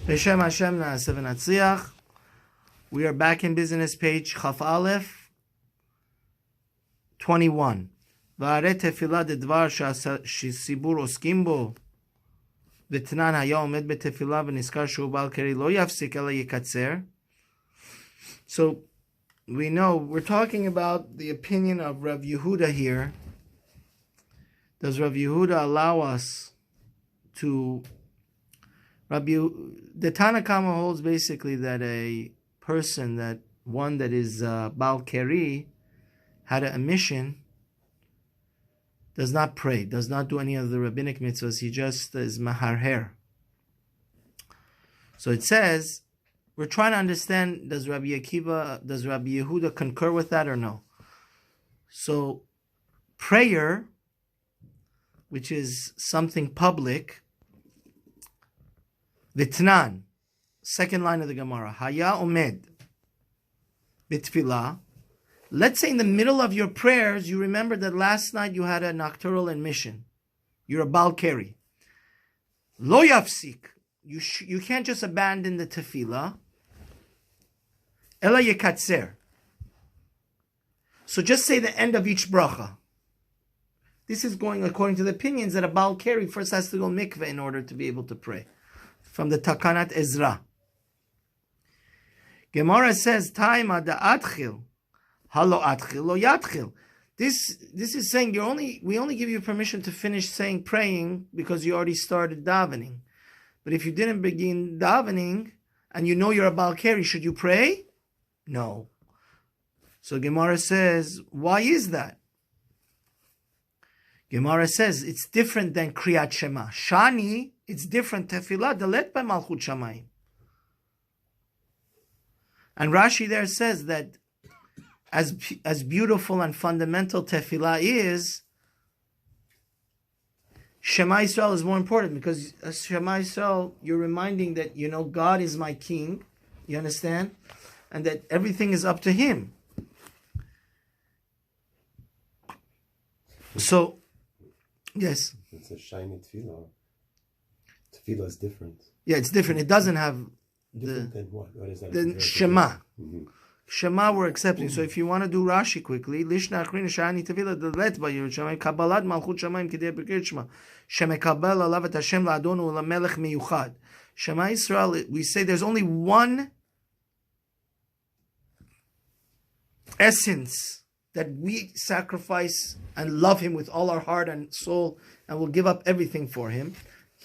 Beshem Hashem Na'aseh v'Natzliach. We are back in business, page Chaf Aleph 21. V'arei tefillah dedvar shesibur oskim bo v'tnan haya omed betefillah v'niskar shu bal keri lo yafsik ela yikatzer. So we know we're talking about the opinion of Rav Yehuda here. Does Rav Yehuda allow us to... The Tana Kama holds basically that a person that is Bal Keri, had a mission, does not pray, does not do any of the rabbinic mitzvahs, he just is maharher. So it says, we're trying to understand, does Rabbi Yehuda concur with that or no? So prayer, which is something public, Vitnan, second line of the Gemara, Haya Omed Bitfilah. Let's say in the middle of your prayers, you remember that last night you had a nocturnal admission. You're a Bal Keri. Lo Yafsik. You can't just abandon the tefillah. Ela Yekatzer. So just say the end of each bracha. This is going according to the opinions that a Bal Keri first has to go mikveh in order to be able to pray. From the Takanat Ezra. Gemara says, Taima da atchil, halo atchil lo yatchil. This is saying we only give you permission to finish praying because you already started davening. But if you didn't begin davening and you know you're a Bal Keri, should you pray? No. So Gemara says, why is that? Gemara says it's different than Kriyat Shema. Shani, it's different. Tefillah, delet by Malchut Shamayim. And Rashi there says that as beautiful and fundamental Tefillah is, Shema Yisrael is more important because as Shema Yisrael, you're reminding that, God is my king. You understand? And that everything is up to Him. So, yes. It's a shiny tefillah. Tefillah is different. Yeah, it's different. It doesn't have different than what? What is that? The Shema. Mm-hmm. Shema we're accepting. So if you want to do Rashi quickly, Lishna Achrin Shani Tefillah Delet Ba Yerushalayim Kabbalat Malchut Shamayim Kidei Birkat Shema Shemekabel Alav Et Hashem La'adonu U'Lamelech Miyuchad. Shema Yisrael, we say there's only one essence that we sacrifice and love Him with all our heart and soul and will give up everything for Him.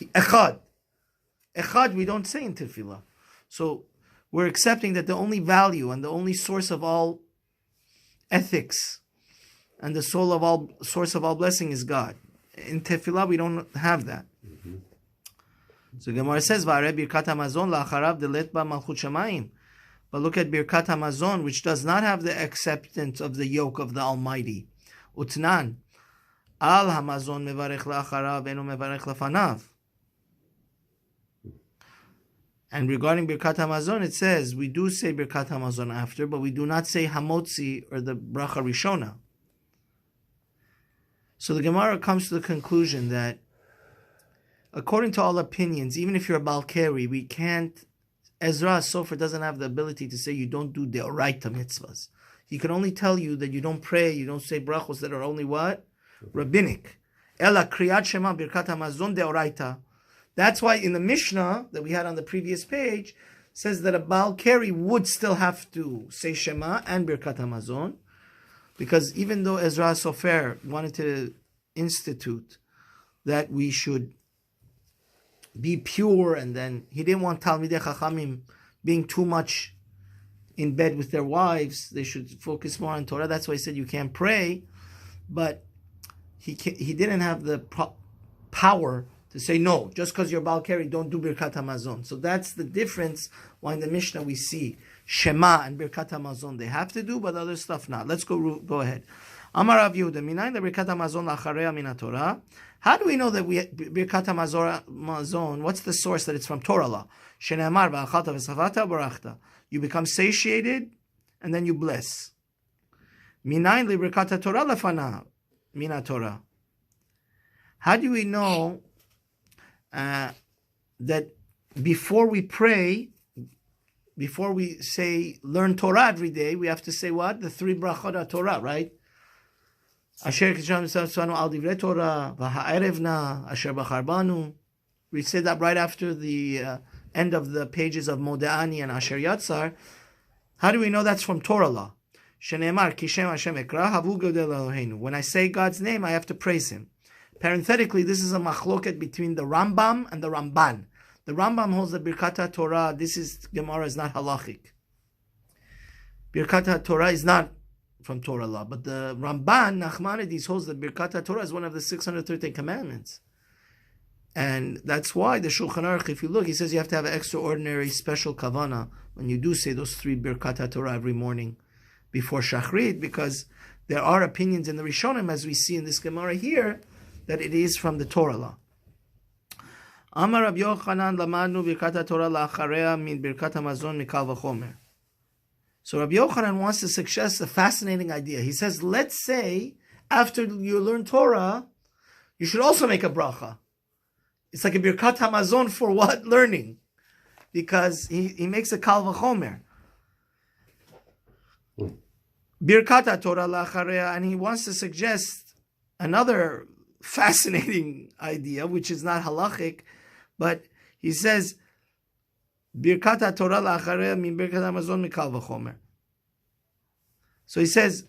Echad. Echad we don't say in Tefillah. So we're accepting that the only value and the only source of all ethics and the source of all blessing is God. In Tefillah we don't have that. Mm-hmm. So Gemara says, "Va'arei birkat hamazon la'acharav delet ba malchut shamayim." But look at Birkat HaMazon, which does not have the acceptance of the yoke of the Almighty. Utnan, Al HaMazon mevarech la'acharav eno mevarech lafanav. And regarding Birkat HaMazon, it says, we do say Birkat HaMazon after, but we do not say Hamotzi or the Bracha Rishona. So the Gemara comes to the conclusion that, according to all opinions, even if you're a Bal Keri, we can't... Ezra Sofer doesn't have the ability to say you don't do deoraita mitzvahs. He can only tell you that you don't pray, you don't say brachos that are only what? Rabbinic. Ela kriyat shema birkat hamazon deoraita. That's why in the Mishnah that we had on the previous page, says that a Bal Keri would still have to say Shema and Birkat Hamazon, because even though Ezra Sofer wanted to institute that we should be pure, and then he didn't want Talmidei Chachamim being too much in bed with their wives. They should focus more on Torah. That's why he said you can't pray. But he didn't have the power to say, no, just because you're Bal Keri, don't do Birkat HaMazon. So that's the difference why in the Mishnah we see Shema and Birkat HaMazon they have to do, but other stuff not. Let's go ahead. Amar Rav Yehuda, minayin the Birkat HaMazon la'acharei min Torah. How do we know that Birkat HaMazon, what's the source that it's from Torah law? Shene'amar v'achalta v'savata barachta. You become satiated and then you bless. Minayin li Birkat HaTorah lefana min Torah. How do we know that before we pray, before we say learn Torah every day, we have to say what? The 3 brachot of Torah, right? Asher kisham tzanu al divrei Torah, v'ha'erevna, asher bachar banu. We say that right after the end of the pages of Mode'ani and Asher Yatzar. How do we know that's from Torah law? Shene'emar kishem Hashem ekra havu godel Eloheinu. When I say God's name, I have to praise Him. Parenthetically, this is a machloket between the Rambam and the Ramban. The Rambam holds the Birkat Torah. This is Gemara is not halachic. Birkat Torah is not from Torah law, but the Ramban Nachmanides holds the Birkat Torah is one of the 613 commandments, and that's why the Shulchan Aruch, if you look, he says you have to have an extraordinary special kavana when you do say those 3 Birkat Torah every morning before Shachrit, because there are opinions in the Rishonim, as we see in this Gemara here, that it is from the Torah law. Amar Rabbi Yochanan lamadnu birkat Torah la'acharei min birkat hamazon mikal v'chomer. So Rabbi Yochanan wants to suggest a fascinating idea. He says, let's say after you learn Torah, you should also make a bracha. It's like a birkat hamazon for what? Learning. Because he makes a kal v'chomer. Birkat Torah la'acharei, and he wants to suggest another fascinating idea, which is not halachic, but he says, Birkat Torah la'acharei min birkat hamazon mikal v'chomer. So he says,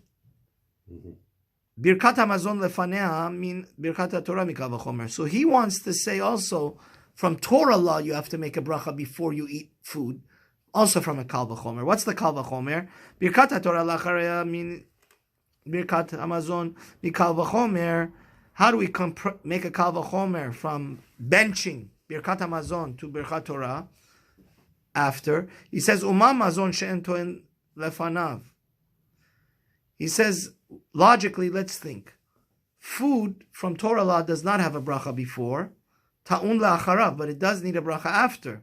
Birkat hamazon lefanea min birkat Torah mikal v'chomer. So he wants to say also, from Torah law, you have to make a bracha before you eat food, also from a kal v'chomer. What's the kal v'chomer? Birkat Torah la'acharei min birkat hamazon mikal v'chomer. How do we make a kal v'chomer from benching Birkat Hamazon to Birkat Torah after? He says, Umam mazon she'en toen lefanav. He says, logically, let's think. Food from Torah law does not have a bracha before, ta'un la'acharav, but it does need a bracha after.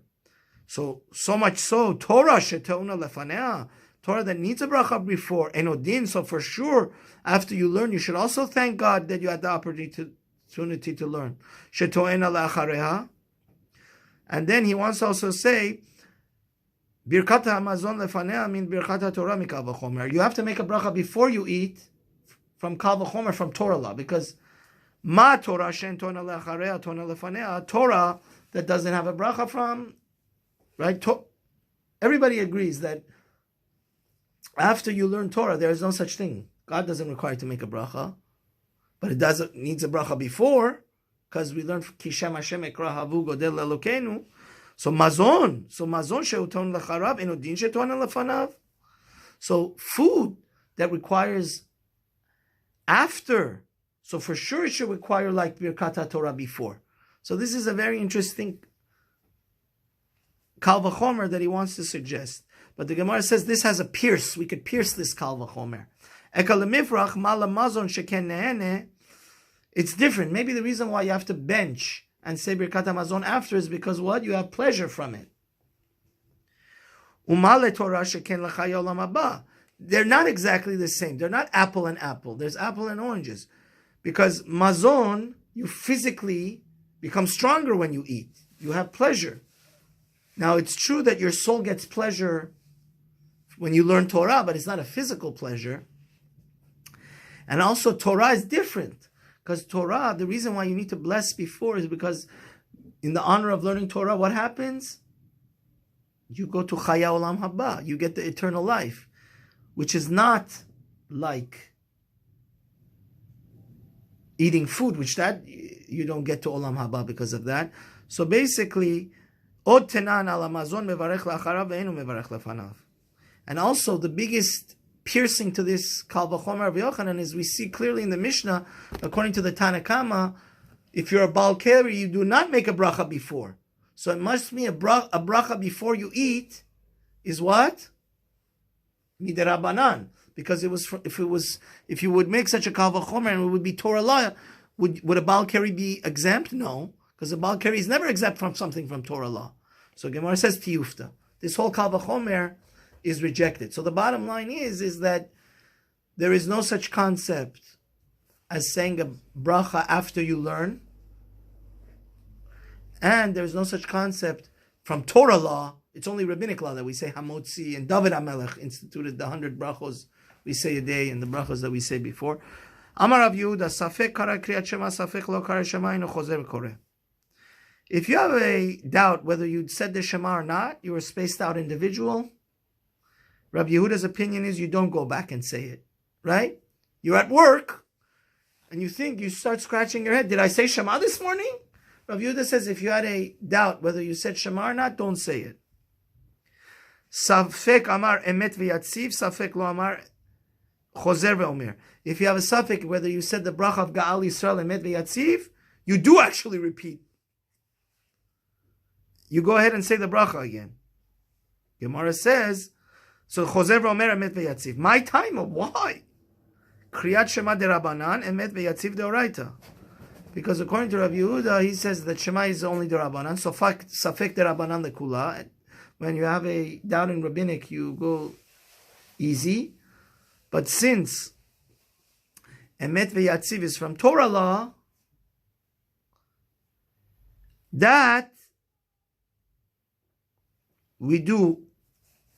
So much so, Torah she'teuna lefanea, Torah that needs a bracha before, enodin, so for sure, after you learn, you should also thank God that you had the opportunity to learn. Shetoena la'achareha. And then he wants to also say, Birkat hamazon lefanea min birkat Torah mikal v'chomer. You have to make a bracha before you eat from kal v'chomer, from Torah law, because ma Torah she'en toena la'achareha toena lefanea, Torah that doesn't have a bracha from, right? Everybody agrees that after you learn Torah, there is no such thing. God doesn't require you to make a bracha, but it needs a bracha before, because we learned Kishem Hashem Ekra Havu Godel Elokeinu. So mazon sheuton lecharav enodin sheton lefanav. So food that requires after, so for sure it should require like Birkat Torah before. So this is a very interesting kal v'chomer that he wants to suggest. But the Gemara says this has a pierce. We could pierce this kal v'chomer. It's different. Maybe the reason why you have to bench and say Birkat Hamazon after is because what? You have pleasure from it. They're not exactly the same. They're not apple and apple. There's apple and oranges. Because mazon, you physically become stronger when you eat. You have pleasure. Now, it's true that your soul gets pleasure when you learn Torah, but it's not a physical pleasure. And also, Torah is different. Because Torah, the reason why you need to bless before is because in the honor of learning Torah, what happens? You go to Chaya Olam Haba. You get the eternal life, which is not like eating food, which that you don't get to Olam Haba because of that. So basically, Od tenan al hamazon mevarech la'acharav ve'enu mevarech lefanav. And also the biggest piercing to this kal v'chomer of Yochanan is we see clearly in the Mishnah, according to the Tanakama, if you're a Baal Keri, you do not make a bracha before. So it must be a bracha before you eat is what? Midirabanan. Because if you would make such a kal v'chomer and it would be Torah law, would a Baal Keri be exempt? No. Because a Baal Keri is never exempt from something from Torah law. So Gemara says tiyufta. This whole kal v'chomer is rejected. So the bottom line is that there is no such concept as saying a bracha after you learn, and there is no such concept from Torah law, it's only rabbinic law that we say Hamotzi, and David HaMelech instituted the 100 brachos we say a day and the brachos that we say before. Amar Rav Yehuda, Safek kara kriyat shema, Safek lo kara shema, ino chozer v'koreh. If you have a doubt whether you said the Shema or not, you're a spaced out individual. Rav Yehuda's opinion is you don't go back and say it, right? You're at work and you start scratching your head. Did I say Shema this morning? Rav Yehuda says if you had a doubt whether you said Shema or not, don't say it. Safek amar emet v'yatziv, safek lo amar chozer ve'omer. If you have a safek whether you said the bracha of Ga'al Yisrael emet v'yatziv, you do actually repeat. You go ahead and say the bracha again. Gemara says, so chozer ve'omer emet v'yatziv. My time, why? Kriyat Shema derabanan emet v'yatziv deoraita. Because according to Rabbi Yehuda, he says that Shema is only derabanan. So safek derabanan lekula. When you have a doubt in rabbinic, you go easy. But since emet v'yatziv is from Torah law, that we do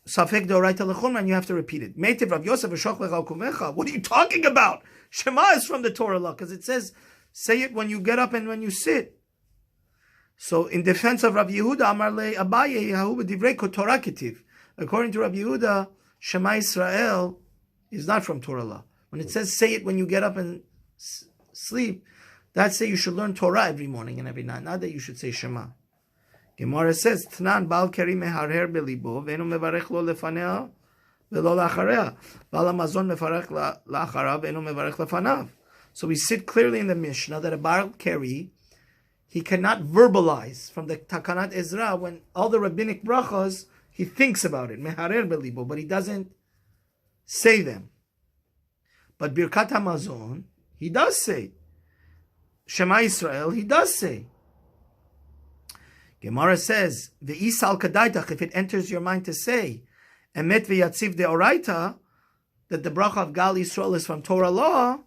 safek deoraita lechumra, and you have to repeat it. Meitiv Rav Yosef v'shoch lecha ukumecha. What are you talking about? Shema is from the Torah law because it says say it when you get up and when you sit. So in defense of Rabbi Yehuda, Amar le Abaye Yahu b'divrei Torah ketiv. According to Rabbi Yehuda, Shema Yisrael is not from Torah law. When it says say it when you get up and sleep, that's say you should learn Torah every morning and every night. Not that you should say Shema. Gemara says, Tnan bal keri meharher belibo, ve'enu mevarech lo lefanea ve'lo la'acharea. Bal hamazon mefarech la'acharav, ve'enu mevarech lefanav. So we see clearly in the Mishnah that a bal keri, he cannot verbalize from the Takanat Ezra when all the rabbinic brachas, he thinks about it, meharer belibo, but he doesn't say them. But Birkat HaMazon, he does say. Shema Yisrael, he does say. Gemara says, Ve'isal kadaitach, if it enters your mind to say, Emet v'yatziv deoraita, that the bracha of Gal Yisrael is from Torah law,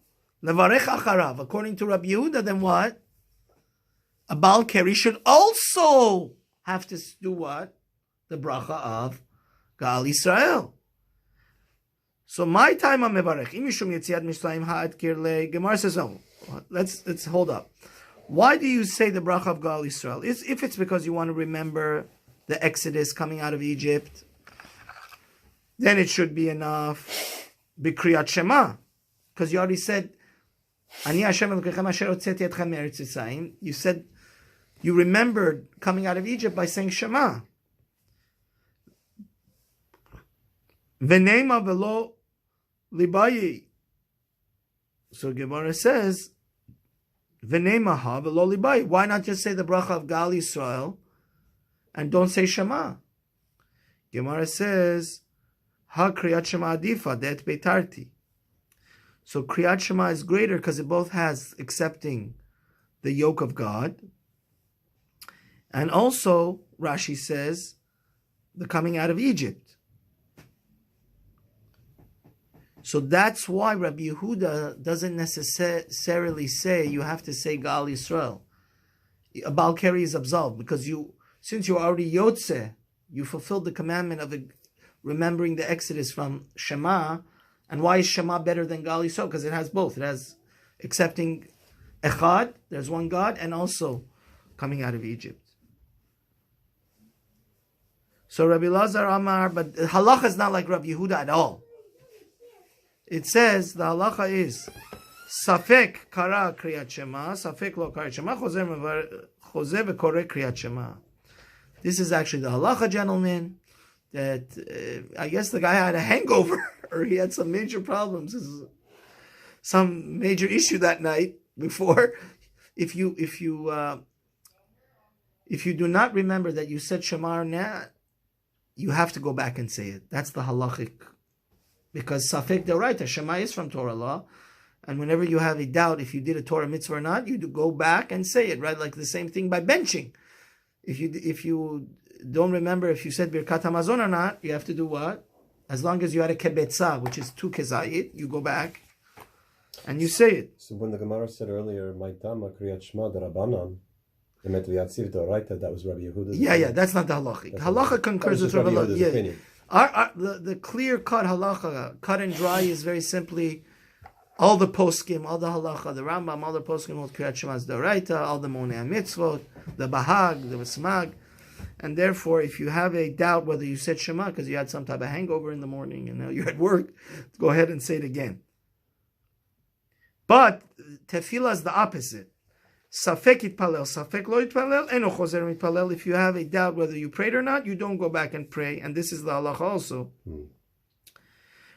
levarech acharav. According to Rabbi Yehuda, then what? A Baal Keri should also have to do what? The bracha of Gal Yisrael. So my time on mevarech. Imishum yetziat mishlayim ha'ad kirle. Gemara says, no. Let's hold up. Why do you say the bracha of Gal Yisrael? If it's because you want to remember the Exodus coming out of Egypt, then it should be enough. B'kriyat Shema, because you already said, Ani Hashem Elokechem asher hotzeti etchem me'eretz Mitzrayim. You said you remembered coming out of Egypt by saying Shema. V'neima v'lo libayi. So Gemara says, V'neimaha v'lo libayi. Why not just say the bracha of Gal Yisrael and don't say Shema? Gemara says, Ha kriyat Shema adifa det beitarti. So kriyat Shema is greater because it both has accepting the yoke of God, and also Rashi says the coming out of Egypt. So that's why Rabbi Yehuda doesn't necessarily say you have to say Gal Yisrael. A Baal Keri is absolved because since you're already Yotze, you fulfilled the commandment of remembering the Exodus from Shema. And why is Shema better than Gal Yisrael? Because it has both. It has accepting Echad, there's one God, and also coming out of Egypt. So Rabbi Lazar Amar, but halacha is not like Rabbi Yehuda at all. It says the halacha is Safek kara kriyat Shema, Safek lo kara Shema, chozer v'koreh kriyat Shema. This is actually the halacha, gentlemen. That I guess the guy had a hangover or he had some major problems, some major issue that night before. If you do not remember that you said Shema or not, you have to go back and say it. That's the halachic. Because Safek Deoraita, Shema is from Torah law, and whenever you have a doubt if you did a Torah mitzvah or not, you do go back and say it, right? Like the same thing by benching. If you don't remember if you said Birkat HaMazon or not, you have to do what? As long as you had a Kebetza, which is 2 kezayit, you go back and you say it. So when the Gemara said earlier, "My tama kriyat Shema derabanan," The meant Yatzir Doraita, that was Rabbi Yehuda's Yeah, opinion. that's not the halachic. That's Halacha not- concurs that with was Rabbi just Rabbi Yehuda's. Yehuda's Yeah. opinion. The clear-cut halacha, cut and dry, is very simply all the poskim, all the halacha, the Rambam, all the poskim hold Kriyat Shema as Doraita, all the Monei Mitzvot, the Bahag, the Smag. And therefore, if you have a doubt whether you said Shema because you had some type of hangover in the morning and now you're at work, go ahead and say it again. But tefillah is the opposite. Safek itpalel, safek lo itpalel, eno chozer mitpalel. If you have a doubt whether you prayed or not, you don't go back and pray. And this is the halacha also.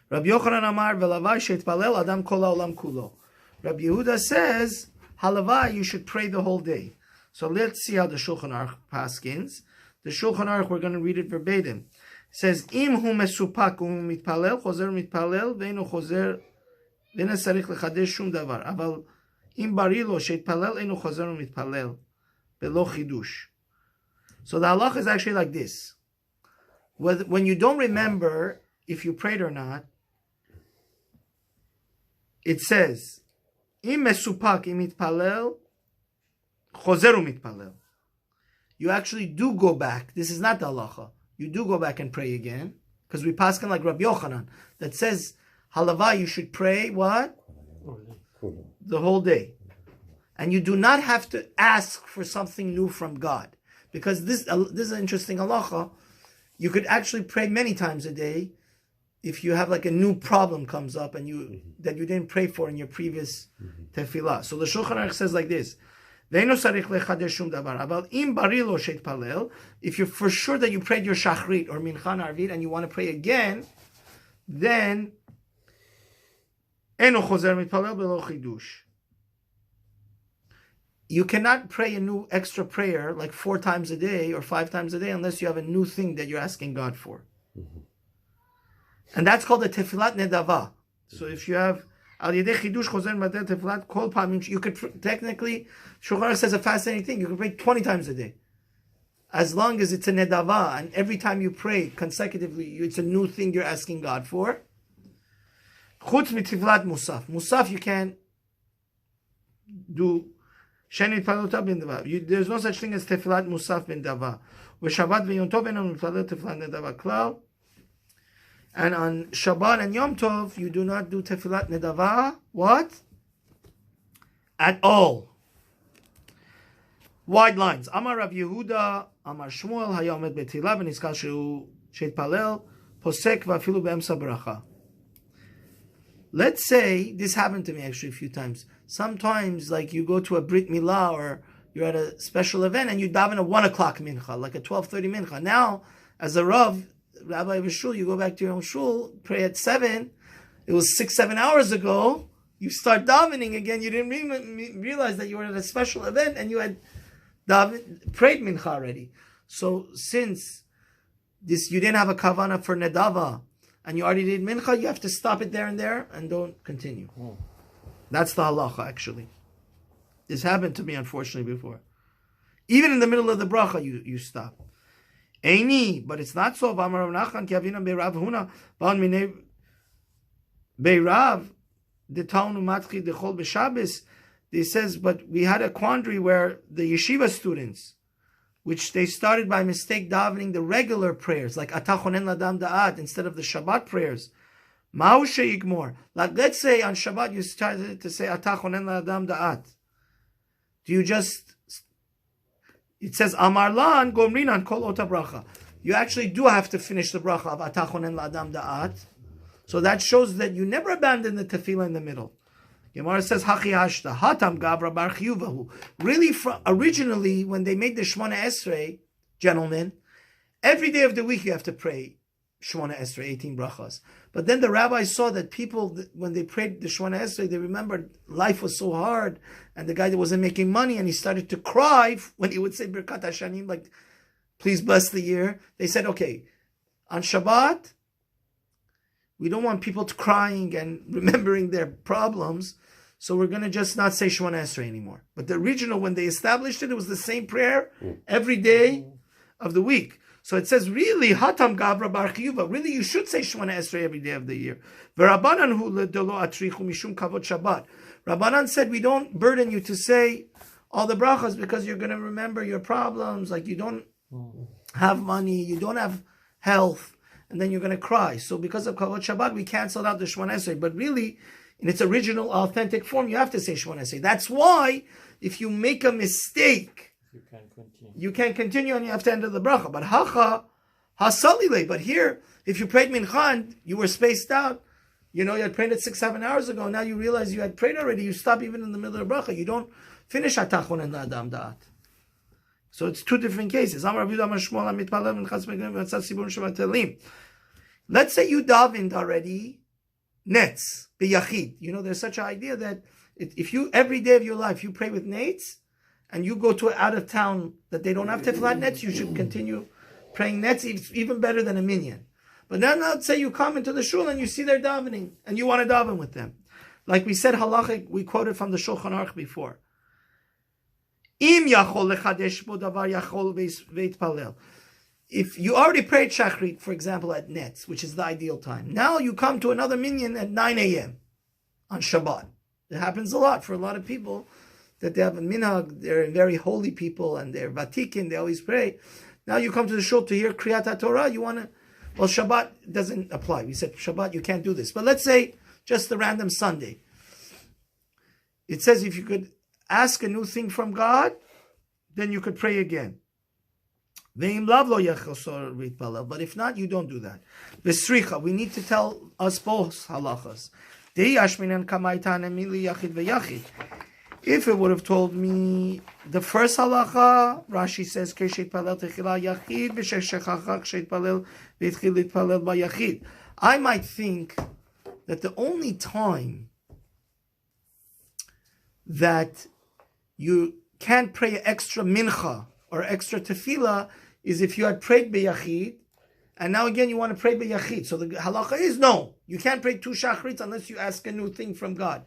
Rabbi Yochanan Amar velavai sheitpalel adam kol haolam kulo. Rabbi Yehuda says, halavai, you should pray the whole day. So let's see how the Shulchan Aruch paskins. The Shulchan Aruch, we're going to read it verbatim. It says, Im hu mesupak hu mitpalel, chozer mitpalel, ve'eno chozer, ve'eno sarich lechadesh shum davar. Aval im barilo sheitpalel, eno chozer mitpalel, be'lo chidush. So the halach is actually like this. When you don't remember if you prayed or not, it says, Im mesupak im mitpalel, chozer mitpalel. You actually do go back. This is not the halacha. You do go back and pray again. Because we paskin like Rabbi Yochanan that says, halavai, you should pray what? The whole day. And you do not have to ask for something new from God. Because this is an interesting halacha. You could actually pray many times a day if you have like a new problem comes up and that you didn't pray for in your previous tefillah. So the Shulchan Aruch says like this. If you're for sure that you prayed your shachrit or mincha arvit and you want to pray again, then you cannot pray a new extra prayer like 4 times a day or 5 times a day unless you have a new thing that you're asking God for. And that's called the tefilat nedava. So if you have you could technically, Shulchan Aruch says a fascinating thing. You can pray 20 times a day, as long as it's a nedava, and every time you pray consecutively, it's a new thing you're asking God for. Chutz mitfilat musaf. Musaf you can't do. There's no such thing as tefilat musaf ben dava. V'shabbat v'yom tov eno mitfilat tefilat nedava klal. And on Shabbat and Yom Tov, you do not do Tefilat Nedava. What? At all. Wide lines. Amar Rav Yehuda, Amar Shmuel, Hayomet Betilah, v'nizkar shehu sheitpalel, posek v'afilu be'emsa bracha. Let's say, this happened to me actually a few times. Sometimes, like you go to a Brit Milah or you're at a special event and you daven at 1 o'clock mincha, like a 12:30 mincha. Now, as a Rav, Rabbi of a shul, you go back to your own shul, pray at 7. It was 6-7 hours ago. You start davening again. You didn't realize that you were at a special event and you had prayed mincha already. So since this, you didn't have a kavana for nedava and you already did mincha, you have to stop it there and there and don't continue. That's the halacha actually. This happened to me unfortunately before. Even in the middle of the bracha, you stop. Eini, but it's not so. V'amar Rav Nachman ki avina beirav huna ba'on minei beirav detanu matchi dechol b'Shabbos. He says, but we had a quandary where the yeshiva students, which they started by mistake davening the regular prayers, like Atah chonen ladam da'at, instead of the Shabbat prayers. Ma'u she'yigmor. Like let's say on Shabbat you started to say Atah chonen ladam da'at. Do you just... It says, Amar lan gomrinan kol ota bracha. You actually do have to finish the bracha of Atah chonen la'adam da'at. So that shows that you never abandon the tefillah in the middle. Gemara says, Hachi hashta, hatam gavra bar chiyuvahu. Really, originally, when they made the Shemona Esrei, gentlemen, every day of the week you have to pray Shemona Esrei, 18 brachas. But then the rabbis saw that people, when they prayed the Shemona Esrei, they remembered life was so hard, and the guy that wasn't making money, and he started to cry when he would say Birkat Hashanim, like, please bless the year. They said, okay, on Shabbat, we don't want people to crying and remembering their problems, so we're going to just not say Shemona Esrei anymore. But the original, when they established it, it was the same prayer every day of the week. So it says, really, Hatam Gavra Bar Chiyuva, really you should say Shemona Esrei every day of the year. Rabbanan said, we don't burden you to say all the brachas because you're going to remember your problems, like you don't have money, you don't have health, and then you're going to cry. So because of Kavod Shabbat, we canceled out the Shemona Esrei. But really, in its original, authentic form, you have to say Shemona Esrei. That's why, if you make a mistake, you can continue and you have to enter the bracha. But hacha, hasalile. But here, if you prayed mincha and you were spaced out, you had prayed it 6-7 hours ago, now you realize you had prayed already, you stop even in the middle of the bracha. You don't finish atachon and adam da'at. So it's two different cases. Let's say you davened already, nets, b'yachid. There's such an idea that if you, every day of your life, you pray with nets, and you go to out of town that they don't have tefillat nets, you should continue praying nets, even better than a minyan. But then let's say you come into the shul and you see they're davening, and you want to daven with them. Like we said, halachic, we quoted from the Shulchan Aruch before. Im yachol lechadesh bo davar yachol veitpalel. If you already prayed Shachrit, for example, at Netz, which is the ideal time, now you come to another minyan at 9 a.m. on Shabbat. It happens a lot for a lot of people that they have a minhag, they're very holy people, and they're vatikin, they always pray. Now you come to the shul to hear Kriyat HaTorah, you want to, well, Shabbat doesn't apply. We said Shabbat, you can't do this. But let's say just the random Sunday. It says if you could ask a new thing from God, then you could pray again. But if not, you don't do that. Vesricha, we need to tell us both halachas. If it would have told me the first halacha, Rashi says, I might think that the only time that you can't pray extra mincha or extra tefillah is if you had prayed b'yachid, and now again you want to pray b'yachid. So the halacha is no, you can't pray 2 shachrits unless you ask a new thing from God.